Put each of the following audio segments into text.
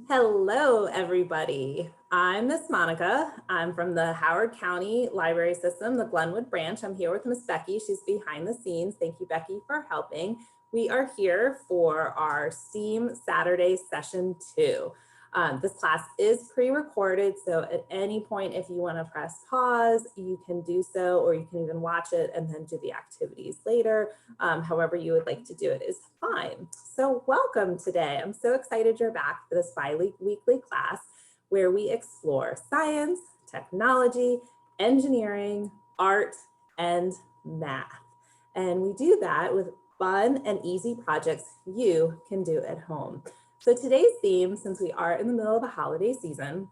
Hello, everybody. I'm Miss Monica. I'm from the Howard County Library System, the Glenwood branch. I'm here with Miss Becky. She's behind the scenes. Thank you, Becky, for helping. We are here for our STEAM Saturday session 2. This class is pre-recorded, so at any point, if you want to press pause, you can do so, or you can even watch it and then do the activities later. However you would like to do it is fine. So welcome today. I'm so excited you're back for this bi-weekly class where we explore science, technology, engineering, art, and math. And we do that with fun and easy projects you can do at home. So today's theme, since we are in the middle of the holiday season,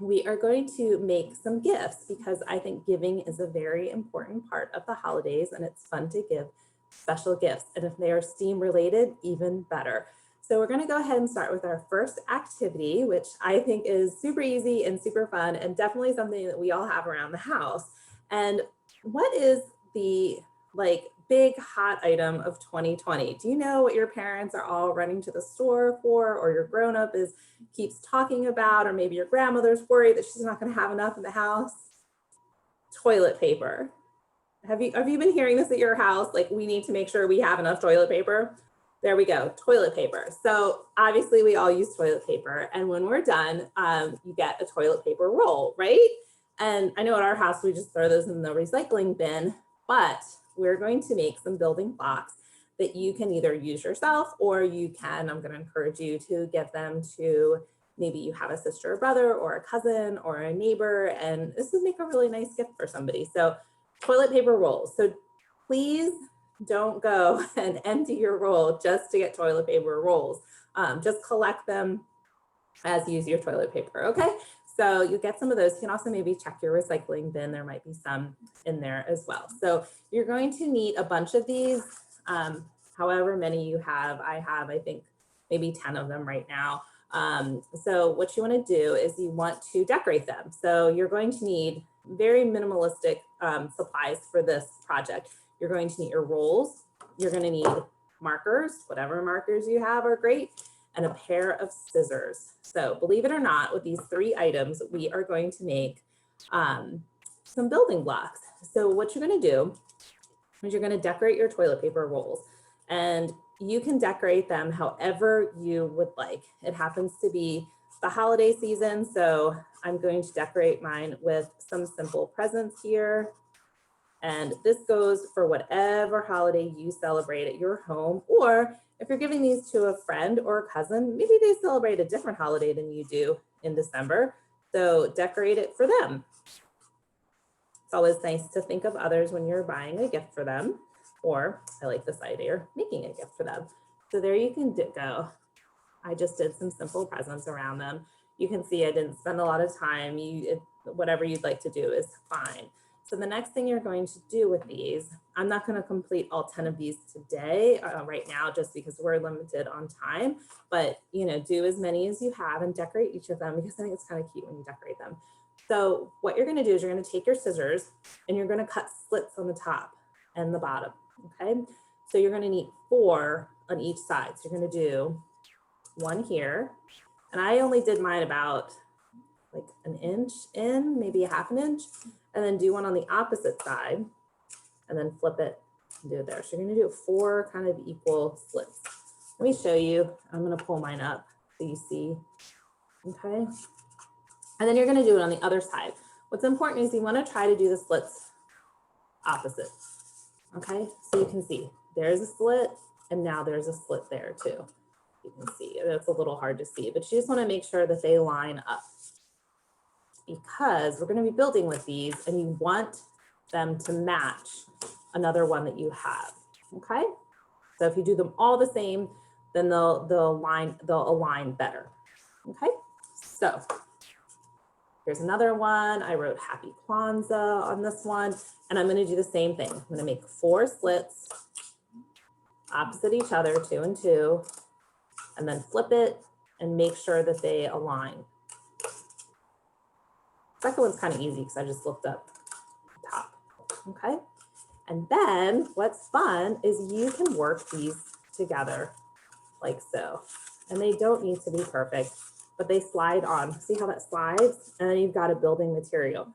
we are going to make some gifts because I think giving is a very important part of the holidays and it's fun to give special gifts. And if they are STEAM related, even better. So we're going to go ahead and start with our first activity, which I think is super easy and super fun and definitely something that we all have around the house. And what is the big hot item of 2020? Do you know what your parents are all running to the store for, or your grown-up keeps talking about, or maybe your grandmother's worried that she's not going to have enough in the house? Toilet paper. Have you been hearing this at your house? Like, we need to make sure we have enough toilet paper. There we go, toilet paper. So obviously we all use toilet paper, and when we're done, you get a toilet paper roll, right? And I know at our house we just throw those in the recycling bin, but we're going to make some building blocks that you can either use yourself, or I'm going to encourage you to give them to, maybe you have a sister or brother or a cousin or a neighbor, and this would make a really nice gift for somebody. So toilet paper rolls. So please don't go and empty your roll just to get toilet paper rolls. Just collect them as you use your toilet paper, okay? So you get some of those. You can also maybe check your recycling bin. There might be some in there as well. So you're going to need a bunch of these, however many you have. I have, I think, maybe 10 of them right now. So what you want to do is you want to decorate them. So you're going to need very minimalistic supplies for this project. You're going to need your rolls. You're going to need markers, whatever markers you have are great, and a pair of scissors. So believe it or not, with these 3 items, we are going to make some building blocks. So what you're going to do is you're going to decorate your toilet paper rolls, and you can decorate them however you would like. It happens to be the holiday season, so I'm going to decorate mine with some simple presents here. And this goes for whatever holiday you celebrate at your home, or if you're giving these to a friend or a cousin, maybe they celebrate a different holiday than you do in December. So decorate it for them. It's always nice to think of others when you're buying a gift for them, or I like this idea, making a gift for them. So there you can go. I just did some simple presents around them. You can see I didn't spend a lot of time. Whatever you'd like to do is fine. So the next thing you're going to do with these, I'm not going to complete all 10 of these today, right now, just because we're limited on time, but do as many as you have and decorate each of them, because I think it's kind of cute when you decorate them. So what you're going to do is you're going to take your scissors and you're going to cut slits on the top and the bottom, okay? So you're going to need 4 on each side. So you're going to do 1 here, and I only did mine about like an inch in, maybe a half an inch, and then do one on the opposite side, and then flip it and do it there. So you're going to do 4 kind of equal slits. Let me show you. I'm going to pull mine up so you see. Okay. And then you're going to do it on the other side. What's important is you want to try to do the slits opposite. Okay. So you can see there's a slit, and now there's a slit there too. You can see it's a little hard to see, but you just want to make sure that they line up, because we're going to be building with these and you want them to match another one that you have. Okay. So if you do them all the same, then they'll align better. Okay. So here's another one. I wrote Happy Kwanzaa on this one, and I'm going to do the same thing. I'm going to make 4 slits opposite each other, 2 and 2, and then flip it and make sure that they align. Second one's kind of easy because I just looked up the top. Okay. And then what's fun is you can work these together like so. And they don't need to be perfect. but they slide on. See how that slides? And then you've got a building material.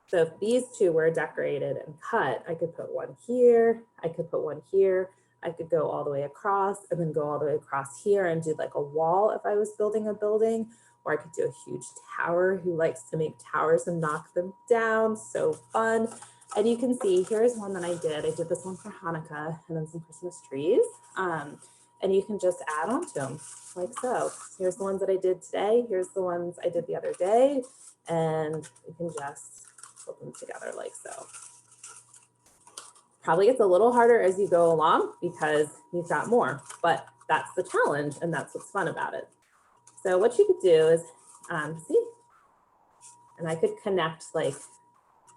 So if these two were decorated and cut, I could put one here, I could put one here, I could go all the way across and then go all the way across here and do like a wall if I was building a building, or I could do a huge tower. Who likes to make towers and knock them down? So fun. And you can see, here's one that I did. I did this one for Hanukkah and then some Christmas trees. And you can just add on to them like so. Here's the ones that I did today. Here's the ones I did the other day. And you can just put them together like so. Probably gets a little harder as you go along because you've got more, but that's the challenge and that's what's fun about it. So what you could do is, see, and I could connect like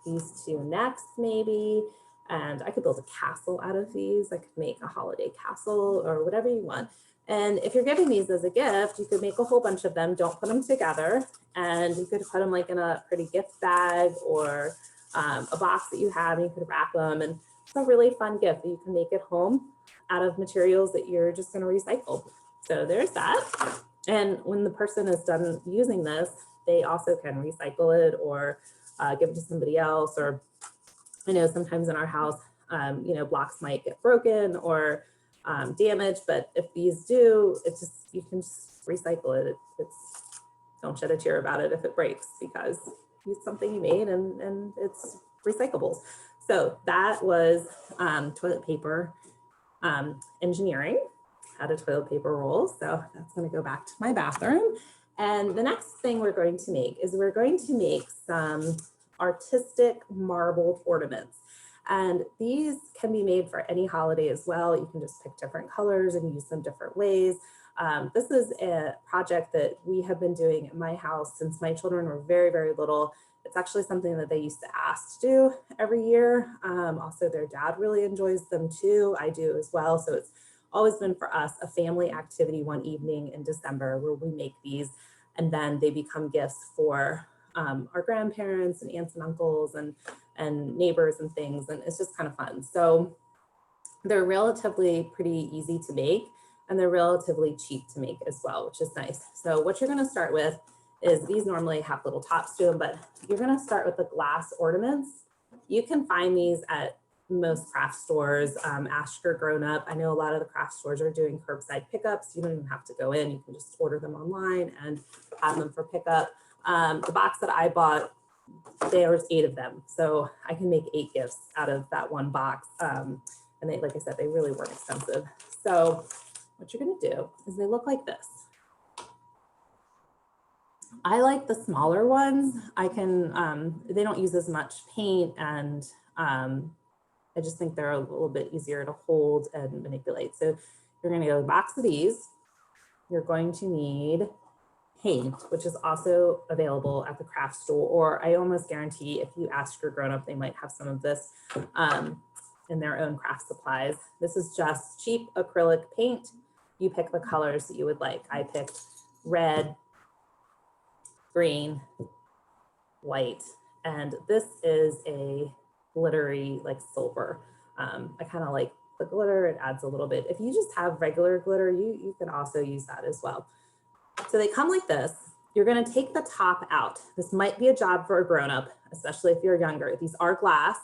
these two next maybe, and I could build a castle out of these. I could make a holiday castle or whatever you want. And if you're giving these as a gift, you could make a whole bunch of them. Don't put them together, and you could put them like in a pretty gift bag or a box that you have, and you could wrap them. And it's a really fun gift that you can make at home out of materials that you're just going to recycle. So there's that. And when the person is done using this, they also can recycle it or give it to somebody else. Or I know sometimes in our house, you know, blocks might get broken or damaged, but if these do, it's just, you can just recycle it. It's don't shed a tear about it if it breaks, because it's something you made and it's recyclables. So that was toilet paper engineering. Had a toilet paper roll, so that's going to go back to my bathroom. And the next thing we're going to make is we're going to make some artistic marbled ornaments. And these can be made for any holiday as well. You can just pick different colors and use them different ways. This is a project that we have been doing at my house since my children were very, very little. It's actually something that they used to ask to do every year. Also, their dad really enjoys them too. I do as well. So it's always been for us a family activity one evening in December where we make these, and then they become gifts for our grandparents and aunts and uncles and neighbors and things. And it's just kind of fun. So they're relatively pretty easy to make, and they're relatively cheap to make as well, which is nice. So what you're going to start with is, these normally have little tops to them, but you're going to start with the glass ornaments. You can find these at most craft stores. Ask your grown up. I know a lot of the craft stores are doing curbside pickups. You don't even have to go in. You can just order them online and have them for pickup. The box that I bought, there's 8 of them. So I can make 8 gifts out of that one box. And they, like I said, they really weren't expensive. So what you're going to do is, they look like this. I like the smaller ones. I can, they don't use as much paint, and I just think they're a little bit easier to hold and manipulate. So you're going to get a box of these. You're going to need paint, which is also available at the craft store, or I almost guarantee if you ask your grown-up, they might have some of this in their own craft supplies. This is just cheap acrylic paint. You pick the colors that you would like. I picked red, green, white, and this is a glittery like silver. I kind of like the glitter. It adds a little bit. If you just have regular glitter, you can also use that as well. So they come like this. You're going to take the top out. This might be a job for a grown-up, especially if you're younger. These are glass,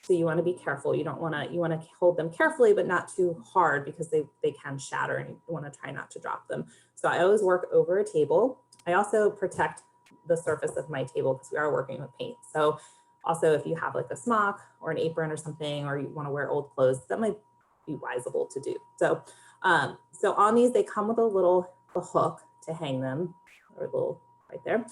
so you want to be careful. You don't want to, you want to hold them carefully, but not too hard, because they can shatter, and you want to try not to drop them. So I always work over a table. I also protect the surface of my table because we are working with paint. So also, if you have like a smock or an apron or something, or you want to wear old clothes, that might be wiseable to do. So, so on these, they come with the hook to hang them, or a little right there.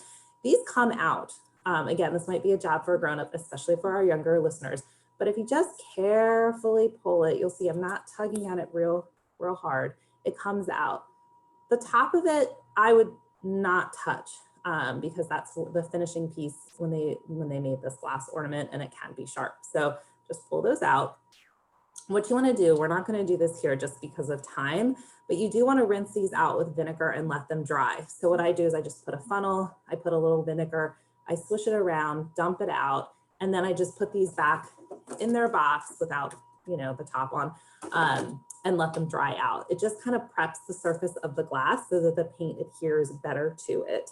These come out. Again, this might be a job for a grown-up, especially for our younger listeners. But if you just carefully pull it, you'll see I'm not tugging at it real hard. It comes out. The top of it, I would not touch. Because that's the finishing piece when they made this glass ornament, and it can be sharp. So just pull those out. What you want to do, we're not going to do this here just because of time, but you do want to rinse these out with vinegar and let them dry. So what I do is I just put a funnel, I put a little vinegar, I swish it around, dump it out, and then I just put these back in their box without, you know, the top on. and let them dry out. It just kind of preps the surface of the glass so that the paint adheres better to it.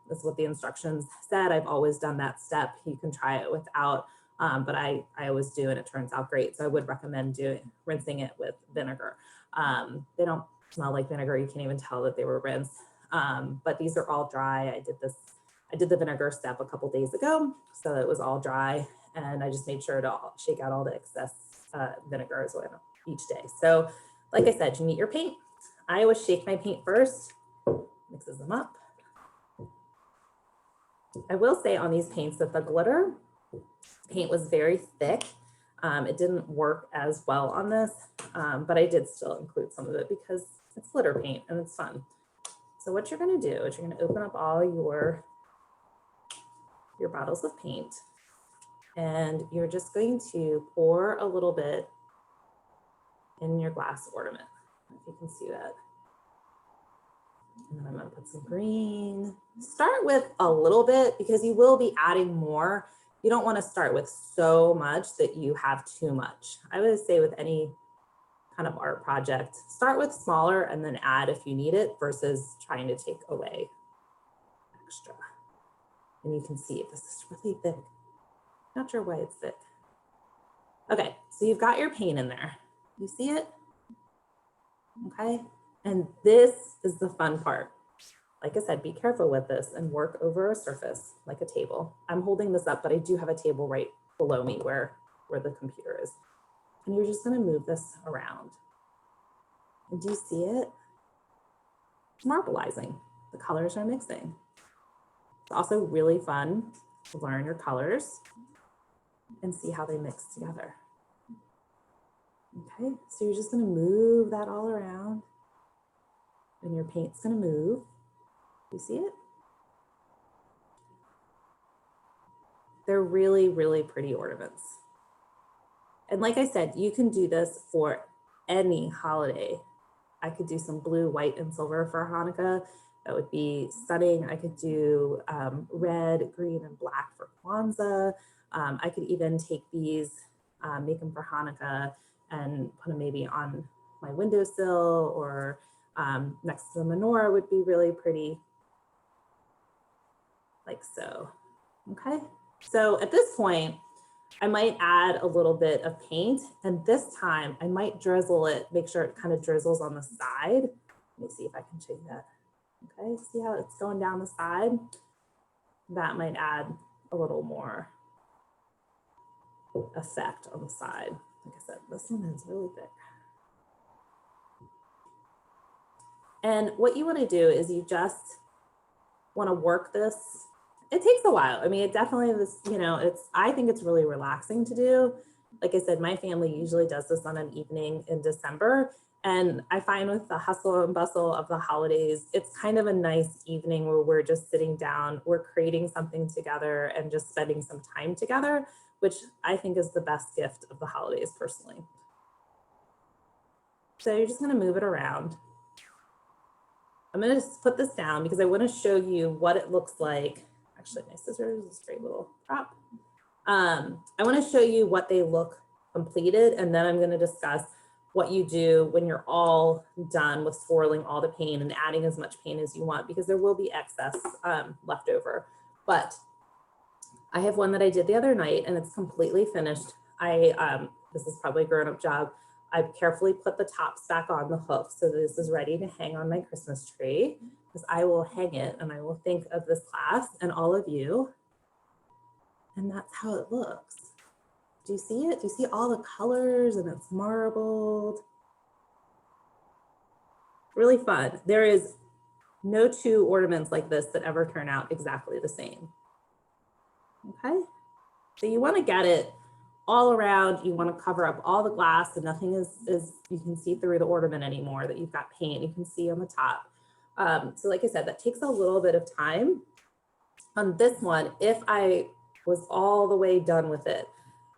That's what the instructions said. I've always done that step. You can try it without, but I always do, and it turns out great. So I would recommend rinsing it with vinegar. They don't smell like vinegar. You can't even tell that they were rinsed. But these are all dry. I did the vinegar step a couple days ago, so it was all dry, and I just made sure to shake out all the excess vinegar as well each day. So like I said, you need your paint. I always shake my paint first, mixes them up. I will say on these paints that the glitter paint was very thick. It didn't work as well on this, but I did still include some of it because it's glitter paint and it's fun. So what you're gonna do is you're gonna open up all your bottles of paint, and you're just going to pour a little bit in your glass ornament, if you can see that. And then I'm gonna put some green. Start with a little bit because you will be adding more. You don't wanna start with so much that you have too much. I would say with any kind of art project, start with smaller and then add if you need it versus trying to take away extra. And you can see this is really thick. Not sure why it's thick. Okay, so you've got your paint in there. You see it? Okay, and this is the fun part. Like I said, be careful with this and work over a surface like a table. I'm holding this up, but I do have a table right below me where the computer is. And you're just gonna move this around. And do you see it? It's marbleizing. The colors are mixing. It's also really fun to learn your colors and see how they mix together. Okay, so you're just gonna move that all around and your paint's gonna move. You see it? They're really, really pretty ornaments. And like I said, you can do this for any holiday. I could do some blue, white, and silver for Hanukkah. That would be stunning. I could do red, green, and black for Kwanzaa. I could even take these, make them for Hanukkah and put them maybe on my windowsill or next to the menorah would be really pretty, like so. Okay, so at this point, I might add a little bit of paint, and this time I might drizzle it, make sure it kind of drizzles on the side. Let me see if I can show you that. Okay, see how it's going down the side? That might add a little more effect on the side. Like I said, this one is really thick. And what you want to do is you just want to work this. It takes a while. I mean, it definitely is, you know, I think it's really relaxing to do. Like I said, my family usually does this on an evening in December. And I find with the hustle and bustle of the holidays, it's kind of a nice evening where we're just sitting down, we're creating something together and just spending some time together, which I think is the best gift of the holidays personally. So you're just gonna move it around. I'm gonna just put this down because I wanna show you what it looks like. Actually, my scissors, this great little prop. I wanna show you what they look completed, and then I'm gonna discuss what you do when you're all done with swirling all the paint and adding as much paint as you want, because there will be excess left over. But I have one that I did the other night and it's completely finished. This is probably a grown-up job. I carefully put the tops back on the hook so this is ready to hang on my Christmas tree, because I will hang it and I will think of this class and all of you. And that's how it looks. Do you see it? Do you see all the colors and it's marbled? Really fun. There is no two ornaments like this that ever turn out exactly the same. Okay, so you want to get it all around. You want to cover up all the glass and nothing is you can see through the ornament anymore, that you've got paint you can see on the top. So like I said, that takes a little bit of time. On this one, if I was all the way done with it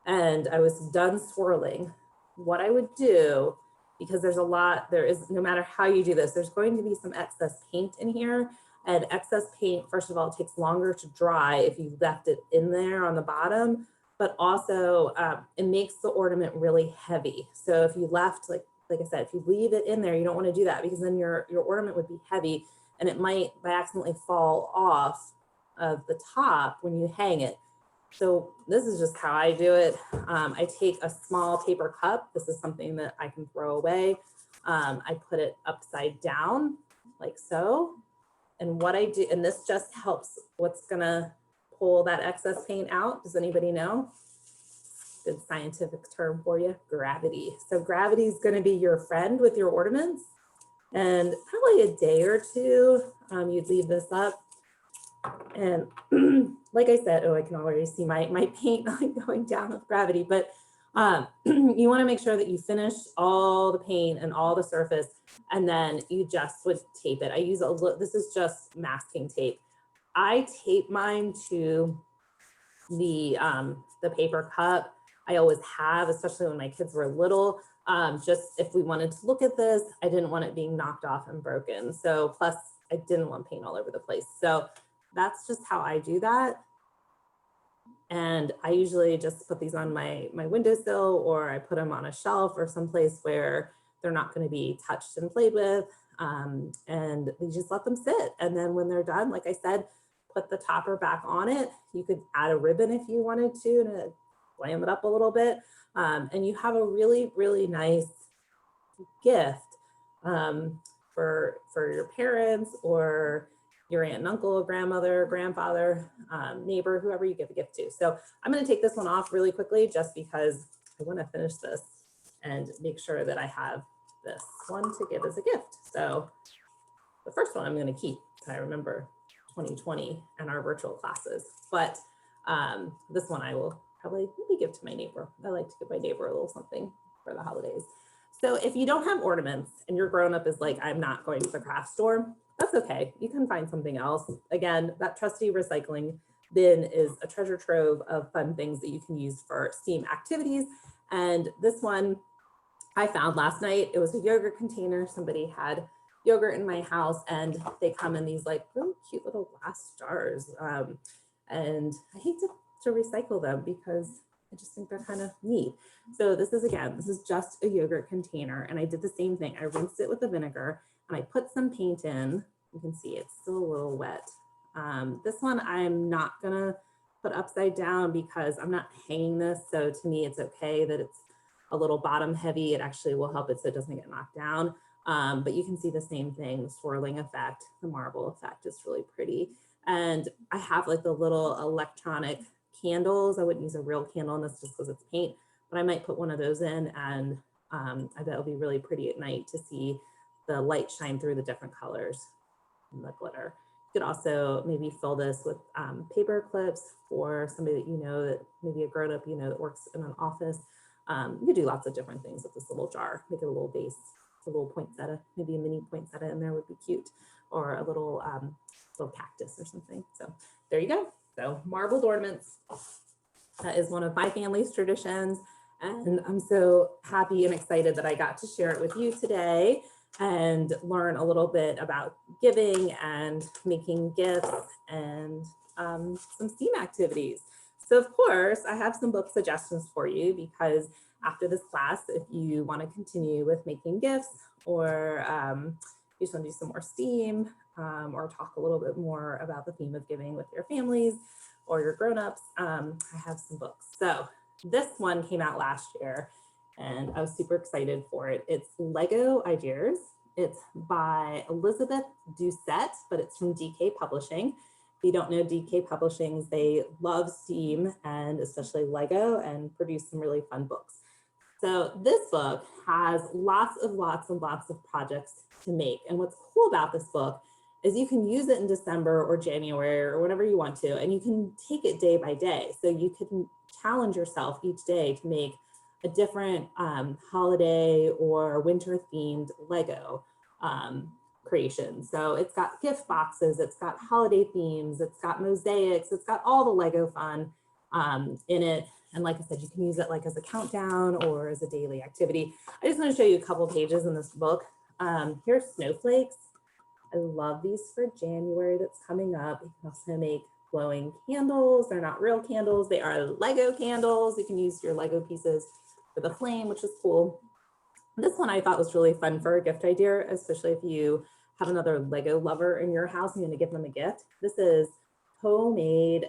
and I was done swirling, what I would do, because there's a lot, no matter how you do this, there's going to be some excess paint in here. And excess paint, first of all, takes longer to dry if you left it in there on the bottom, but also it makes the ornament really heavy. So if you left like like I said, if you leave it in there, you don't want to do that because then your ornament would be heavy and it might by accidentally fall off of the top when you hang it. So this is just how I do it. I take a small paper cup. This is something that I can throw away. I put it upside down like so. And what I do, and this just helps, what's gonna pull that excess paint out? Does anybody know? Good scientific term for you, gravity. So gravity is gonna be your friend with your ornaments. And probably a day or two, you'd leave this up. And like I said, oh, I can already see my paint going down with gravity, but you wanna make sure that you finish all the paint and all the surface, and then you just would tape it. I use this is just masking tape. I tape mine to the paper cup. I always have, especially when my kids were little, just if we wanted to look at this, I didn't want it being knocked off and broken. So plus I didn't want paint all over the place. So that's just how I do that. And I usually just put these on my windowsill, or I put them on a shelf or someplace where they're not going to be touched and played with. And we just let them sit. And then when they're done, like I said, put the topper back on it. You could add a ribbon if you wanted to glam it up a little bit. And you have a really, really nice gift for your parents or your aunt and uncle, grandmother, grandfather, neighbor, whoever you give a gift to. So I'm going to take this one off really quickly just because I want to finish this and make sure that I have this one to give as a gift. So the first one I'm going to keep. I remember 2020 and our virtual classes, but this one I will probably maybe give to my neighbor. I like to give my neighbor a little something for the holidays. So if you don't have ornaments and your grown-up is like, I'm not going to the craft store, that's okay. You can find something else. Again, that trusty recycling bin is a treasure trove of fun things that you can use for STEAM activities. And this one I found last night. It was a yogurt container. Somebody had yogurt in my house and they come in these like really cute little glass jars. And I hate to recycle them because I just think they're kind of neat. So this is just a yogurt container. And I did the same thing. I rinsed it with the vinegar and I put some paint in. You can see it's still a little wet. This one I'm not gonna put upside down because I'm not hanging this. So to me, it's okay that it's a little bottom heavy. It actually will help it so it doesn't get knocked down. But you can see the same thing, the swirling effect, the marble effect is really pretty. And I have like the little electronic candles. I wouldn't use a real candle in this just because it's paint, but I might put one of those in, and I bet it'll be really pretty at night to see the light shine through the different colors and the glitter. You could also maybe fill this with paper clips for somebody that you know, that maybe a grown-up you know that works in an office. You could do lots of different things with this little jar. Make it a little base, a little poinsettia, maybe a mini poinsettia in there would be cute, or a little little cactus or something. So there you go. So marbled ornaments, that is one of my family's traditions. And I'm so happy and excited that I got to share it with you today and learn a little bit about giving and making gifts and some STEAM activities. So of course, I have some book suggestions for you, because after this class, if you want to continue with making gifts, or you just want to do some more STEAM, or talk a little bit more about the theme of giving with your families or your grown-ups, I have some books. So this one came out last year and I was super excited for it. It's Lego Ideas. It's by Elizabeth Doucette, but it's from DK Publishing. If you don't know DK Publishing, they love STEAM and especially Lego, and produce some really fun books. So this book has lots of projects to make. And what's cool about this book is you can use it in December or January or whenever you want to, and you can take it day by day. So you can challenge yourself each day to make a different holiday or winter themed Lego creation. So it's got gift boxes, it's got holiday themes, it's got mosaics, it's got all the Lego fun in it. And like I said, you can use it like as a countdown or as a daily activity. I just want to show you a couple pages in this book. Here's Snowflakes. I love these for January that's coming up. You can also make glowing candles. They're not real candles, they are Lego candles. You can use your Lego pieces for the flame, which is cool. This one I thought was really fun for a gift idea, especially if you have another Lego lover in your house and you're gonna give them a gift. This is homemade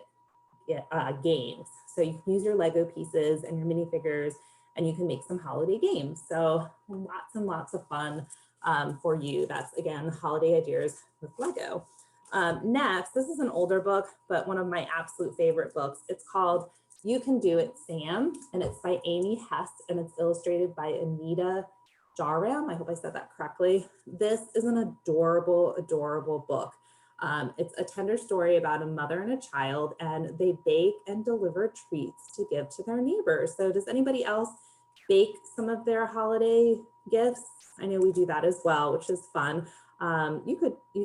games. So you can use your Lego pieces and your minifigures and you can make some holiday games. So lots and lots of fun for you. That's again, holiday ideas with Lego. Next, this is an older book, but one of my absolute favorite books. It's called You Can Do It, Sam, and it's by Amy Hess and it's illustrated by Anita Jaram. I hope I said that correctly. This is an adorable, adorable book. It's a tender story about a mother and a child, and they bake and deliver treats to give to their neighbors. So does anybody else bake some of their holiday gifts? I know we do that as well, which is fun. You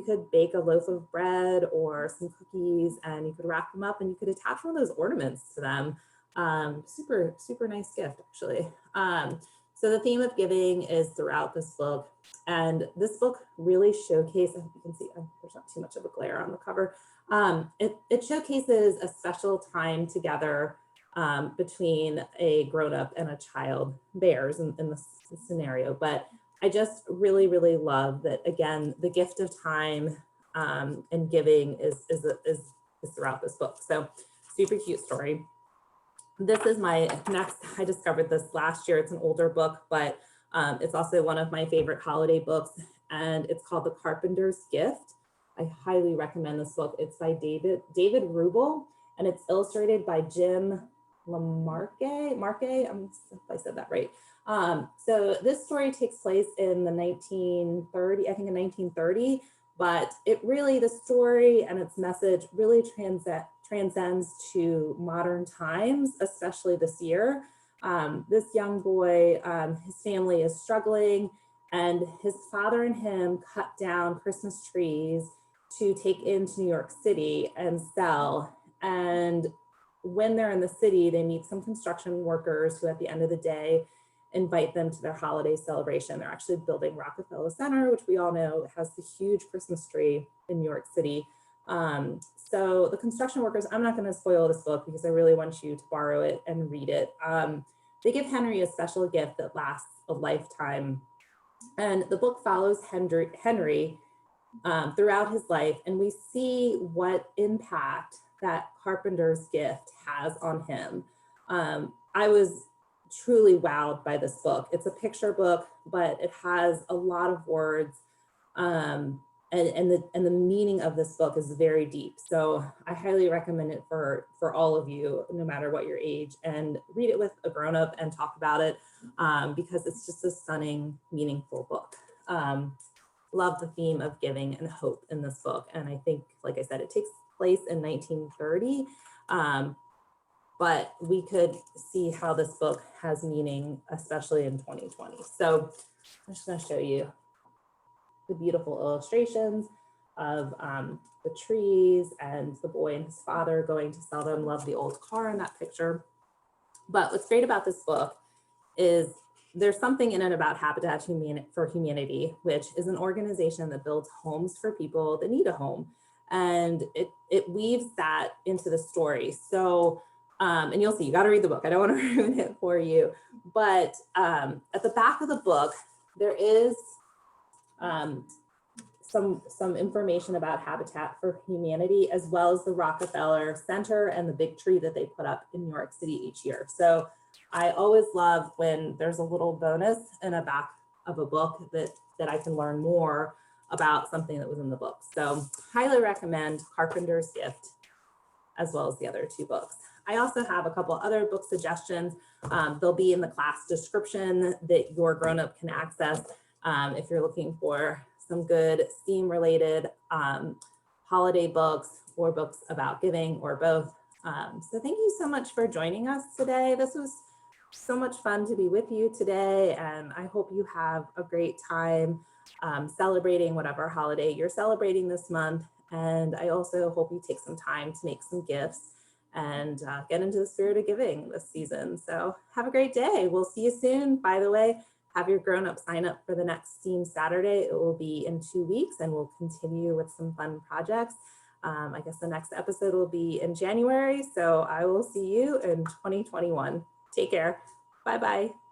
could bake a loaf of bread or some cookies, and you could wrap them up and you could attach one of those ornaments to them. Super, super nice gift, actually. So the theme of giving is throughout this book. And this book really showcases, I hope you can see, there's not too much of a glare on the cover. It showcases a special time together between a grown-up and a child, bears in this scenario. But I just really, really love that, again, the gift of time and giving is throughout this book. So super cute story. This is my next, I discovered this last year. It's an older book, but it's also one of my favorite holiday books, and it's called The Carpenter's Gift. I highly recommend this book. It's by David Rubel, and it's illustrated by Jim Lamarque. If I said that right. So this story takes place in the 1930, I think in 1930, but it really, the story and its message really transcends to modern times, especially this year. This young boy, his family is struggling, and his father and him cut down Christmas trees to take into New York City and sell. And when they're in the city, they meet some construction workers who at the end of the day invite them to their holiday celebration. They're actually building Rockefeller Center, which we all know has the huge Christmas tree in New York City. So the construction workers, I'm not going to spoil this book because I really want you to borrow it and read it. They give Henry a special gift that lasts a lifetime. And the book follows Henry throughout his life, and we see what impact that carpenter's gift has on him. I was truly wowed by this book. It's a picture book, but it has a lot of words. And the meaning of this book is very deep. So I highly recommend it for all of you, no matter what your age, and read it with a grown-up and talk about it because it's just a stunning, meaningful book. Love the theme of giving and hope in this book. And I think, like I said, it takes place in 1930, but we could see how this book has meaning, especially in 2020. So I'm just gonna show you the beautiful illustrations of the trees and the boy and his father going to sell them. Love the old car in that picture. But what's great about this book is there's something in it about Habitat for Humanity, which is an organization that builds homes for people that need a home. And it weaves that into the story. So, and you'll see, you got to read the book. I don't want to ruin it for you. But at the back of the book, there is some information about Habitat for Humanity, as well as the Rockefeller Center and the big tree that they put up in New York City each year. So I always love when there's a little bonus in the back of a book that I can learn more about something that was in the book. So highly recommend Carpenter's Gift, as well as the other two books. I also have a couple other book suggestions. They'll be in the class description that your grown-up can access if you're looking for some good STEAM-related holiday books or books about giving, or both. So thank you so much for joining us today. This was so much fun to be with you today, and I hope you have a great time celebrating whatever holiday you're celebrating this month. And I also hope you take some time to make some gifts and get into the spirit of giving this season. So have a great day. We'll see you soon. By the way, have your grown-up sign up for the next STEAM Saturday. It will be in 2 weeks, and we'll continue with some fun projects. I guess the next episode will be in January. So I will see you in 2021. Take care. Bye-bye.